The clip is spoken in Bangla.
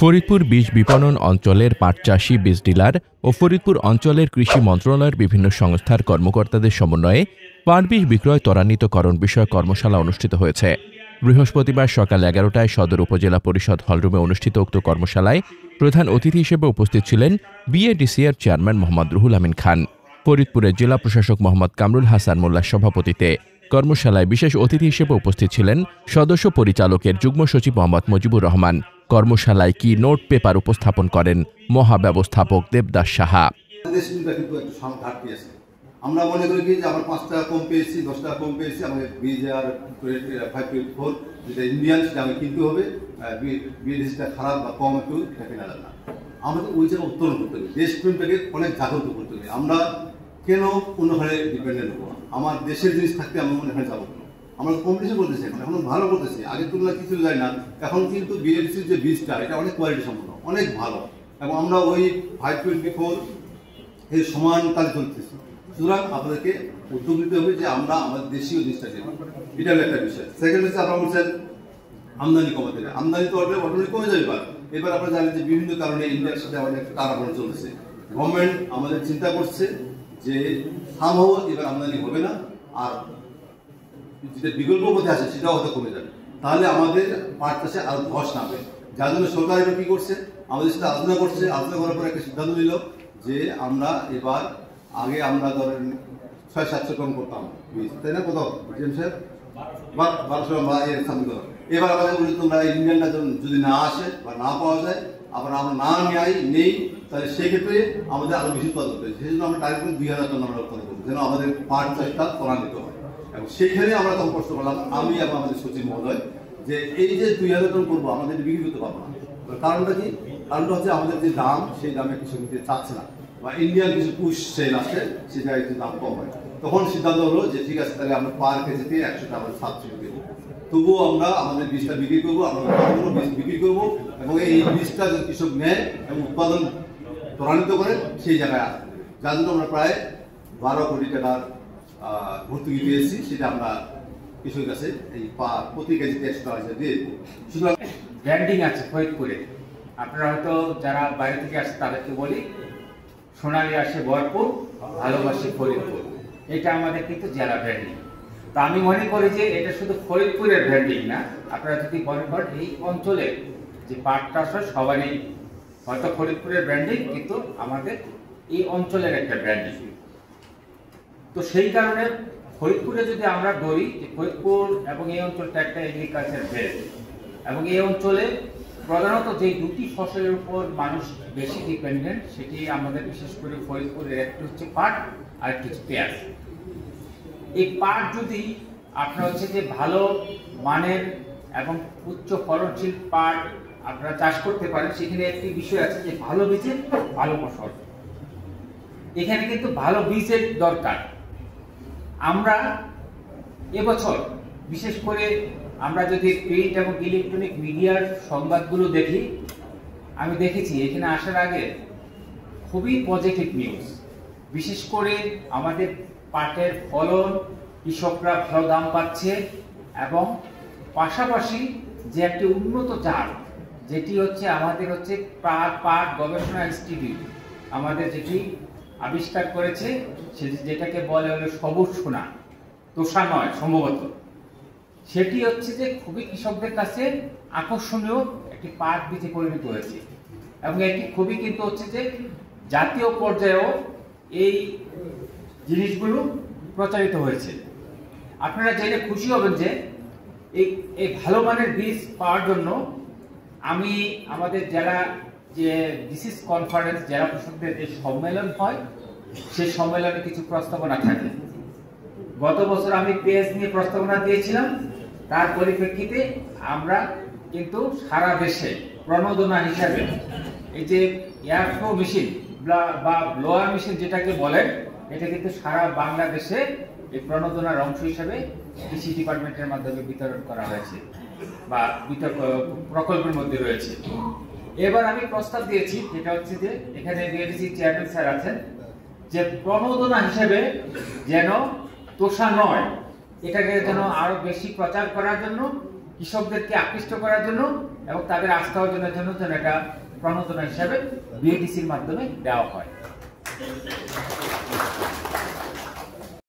ফরিদপুর বীজ বিপণন অঞ্চলের পাট চাষী বীজ ডিলার ও ফরিদপুর অঞ্চলের কৃষি মন্ত্রণালয়ের বিভিন্ন সংস্থার কর্মকর্তাদের সমন্বয়ে পাট বীজ বিক্রয় ত্বরান্বিতকরণ বিষয়ক কর্মশালা অনুষ্ঠিত হয়েছে। বৃহস্পতিবার সকাল 11টায় সদর উপজেলা পরিষদ হলরুমে অনুষ্ঠিত উক্ত কর্মশালায় প্রধান অতিথি হিসেবে উপস্থিত ছিলেন বিএডিসিআর চেয়ারম্যান মোহাম্মদ রুহুল আমিন খান। ফরিদপুরের জেলা প্রশাসক মোহাম্মদ কামরুল হাসান মোল্লার সভাপতিত্বে কর্মশালায় বিশেষ অতিথি হিসেবে উপস্থিত ছিলেন সদস্য পরিচালকের যুগ্ম সচিব মোহাম্মদ মুজিবুর রহমান। কর্মশালায় কি নোট পেপার উপস্থাপন করেন মহাব্যবস্থাপক দেবদাস সাহা। আমরা মনে করি কি যে আমার 5 টাকা কম পেয়েছি, 10 টাকা কম পেয়েছি, আমাদের বীজ আর 524 যেটা ইন্ডিয়ান সেটা আমি কিনতে হবে, বীজটা খারাপ বা কম একটু কেনা যাবে না। আমাদের ওই জায়গায় উত্তরণ করতে হবে, দেশপ্রেমটাকে অনেক জাগ্রত করতে হবে। আমরা কেন অন্যখানে ডিপেন্ডেন্ট হবো? আমার দেশের জিনিস থাকতে আমি অন্যখানে যাবো কেন? আমরা কম্পিটিশন করতেছি, এখন ভালো করতেছি, আগের তুলনায় কিছু যায় না। এখন কিন্তু বিএডিসির যে বীজটা এটা অনেক কোয়ালিটি সম্পন্ন, অনেক ভালো, এবং আমরা ওই 524 এর সমান তালে চলতেছি। সুতরাং আপনাদেরকে উদ্যোগ নিতে হবে যে আমরা আমাদের দেশীয় জিনিসটা দেবো, এটা হলো একটা বিষয়। সেকেন্ড হচ্ছে আপনারা বলছেন আমদানি কমাতে হবে, আমদানি তো অটোমেটিক কমে যাবে। এবার আপনারা জানেন যে বিভিন্ন কারণে ইন্ডিয়ার সাথে আমাদের টানাপোড়েন চলছে। গভর্নমেন্ট আমাদের চিন্তা করছে যে সামহাও এবার আমদানি হবে না, আর যেটা বিকল্প পথে আছে সেটাও হয়তো কমে যাবে। তাহলে আমাদের পাট চাষে আরো ধস নামবে। যার জন্য সরকার এবার কি করছে, আমাদের সাথে আলোচনা করছে, আলোচনা করার পর একটা সিদ্ধান্ত নিল যে আমরা এবার, আগে আমরা ধরেন 600-700 টন করতাম বীজ, তাই না? কোথাও সাহেব 1200 আমরা এর সামনে করতাম। এবার আমাদের বলি তোমরা ইন্ডিয়ানটা যদি না আসে বা না পাওয়া যায়, আবার আমরা না নেই, তাহলে সেক্ষেত্রে আমাদের আরো বেশি উৎপাদন করতে হবে। সেই জন্য আমরা টার্গেট 2000 টন আমরা উৎপাদন করবো, যেন আমাদের পাট চাষটা ত্বরান্বিত হয়। এবং সেইখানে আমরা তখন কষ্ট করলাম, আমি এবং আমাদের সচিব মহোদয়, যে এই যে 2000 টন করবো আমাদের বিক্রি করতে পারবো না। কারণটা কি? কারণটা হচ্ছে আমাদের যে দাম, সেই দামে কৃষক নিতে চাচ্ছে না, বা ইন্ডিয়ান কিছু পুশ সেল আসে, সেটা একটু দাম কম হয়। তখন সিদ্ধান্ত হলো যে ঠিক আছে, তাহলে আমরা পার কেজিতে 100 টাকা আমরা সাবসিডি দেবো। তবুও আমরা আমাদের বীজটা বিক্রি করবো, আমরা বীজ বিক্রি করবো, এবং এই বীজটা যদি কৃষক নেয় এবং উৎপাদন ত্বরান্বিত করে সেই জায়গায় আসবে। যার জন্য আমরা প্রায় 12 কোটি টাকার ভর্তুকি পেয়েছি, সেটা আমরা কৃষকের কাছে এই প্রতি কেজিতে 100 টাকা হিসেবে দিয়ে দেবো। সুতরাং ব্র্যান্ডিং আছে ফরিদপুরে। আপনারা হয়তো যারা বাইরে থেকে আসে তাদেরকে বলি, সোনালী আসে ভরপুর, ভালোবাসে ফরিদপুর, এটা আমাদের কিন্তু জেলা ব্র্যান্ডিং। তো আমি মনে করি যে এটা শুধু ফরিদপুরের ব্র্যান্ডিং না, আপনারা যদি মনে করেন এই অঞ্চলে যে পাট চাষ হয় সবারই, হয়তো ফরিদপুরের ব্র্যান্ডিং কিন্তু আমাদের এই অঞ্চলের একটা ব্র্যান্ডিং। তো সেই কারণে ফরিদপুরে যদি আমরা ধরি যে ফরিদপুর এবং এই অঞ্চলটা একটা এগ্রিকালচার বেস, এবং এই অঞ্চলে প্রধানত যে দুটি ফসলের উপর মানুষ বেশি ডিপেন্ডেন্ট, সেটি আমাদের বিশেষ করে ফরিদপুরের একটি হচ্ছে পাট আর একটি হচ্ছে পেঁয়াজ। এই পাট যদি আপনার হচ্ছে যে ভালো মানের এবং উচ্চ ফলনশীল পাট আপনারা চাষ করতে পারেন, সেখানে একটি বিষয় আছে যে ভালো বীজের ভালো ফসল। এখানে কিন্তু ভালো বীজের দরকার। আমরা এবছর বিশেষ করে আমরা যদি প্রিন্ট এবং ইলেকট্রনিক মিডিয়ার সংবাদগুলো দেখি, আমি দেখেছি এখানে আসার আগে খুবই পজিটিভ নিউজ। বিশেষ করে আমাদের পাটের ফলন, কৃষকরা ভালো দাম পাচ্ছে, এবং পাশাপাশি যে একটি উন্নত জাত, যেটি হচ্ছে আমাদের হচ্ছে পাট গবেষণা ইনস্টিটিউট আমাদের যেটি আবিষ্কার করেছে, যেটাকে বলে হলো সবুজ সোনা, তোষা নয় সম্ভবত, সেটি হচ্ছে যে খুবই কৃষকদের কাছে আকর্ষণীয় একটি পাট বীজে পরিণত হয়েছে, এবং এটি খুবই কিন্তু হচ্ছে যে জাতীয় পর্যায়েও এই জিনিসগুলো প্রচারিত হয়েছে। আপনারা জেনে খুশি হবেন যে এই ভালো মানের বীজ পাওয়ার জন্য আমি আমাদের জেলা যে ডিসিস কনফারেন্স, জেলা প্রশাসকদের যে সম্মেলন হয়, সেই সম্মেলনে কিছু প্রস্তাবনা থাকে। গত বছর আমি পেঁয়াজ নিয়ে প্রস্তাবনা দিয়েছিলাম, তার পরিপ্রেক্ষিতে আমরা কিন্তু সারা দেশে প্রণোদনা হিসাবে এই যে এয়ার ফ্লো মেশিন বা ব্লোয়ার মেশিন যেটাকে বলেন, এটা কিন্তু সারা বাংলাদেশে এই প্রণোদনার অংশ হিসাবে কৃষি ডিপার্টমেন্টের মাধ্যমে বিতরণ করা হয়েছে বা প্রকল্পের মধ্যে রয়েছে। এবার আমি প্রস্তাব দিয়েছি, যেটা হচ্ছে যে এখানে বিএডিসি চেয়ারম্যান স্যার আছেন, যে প্রণোদনা হিসেবে যেন তোষা নয়, এটাকে যেন আরো বেশি প্রচার করার জন্য কৃষকদেরকে আকৃষ্ট করার জন্য এবং তাদের আস্থা অর্জনের জন্য যেন একটা প্রণোদনা হিসাবে বিএডিসির মাধ্যমে দেওয়া হয়।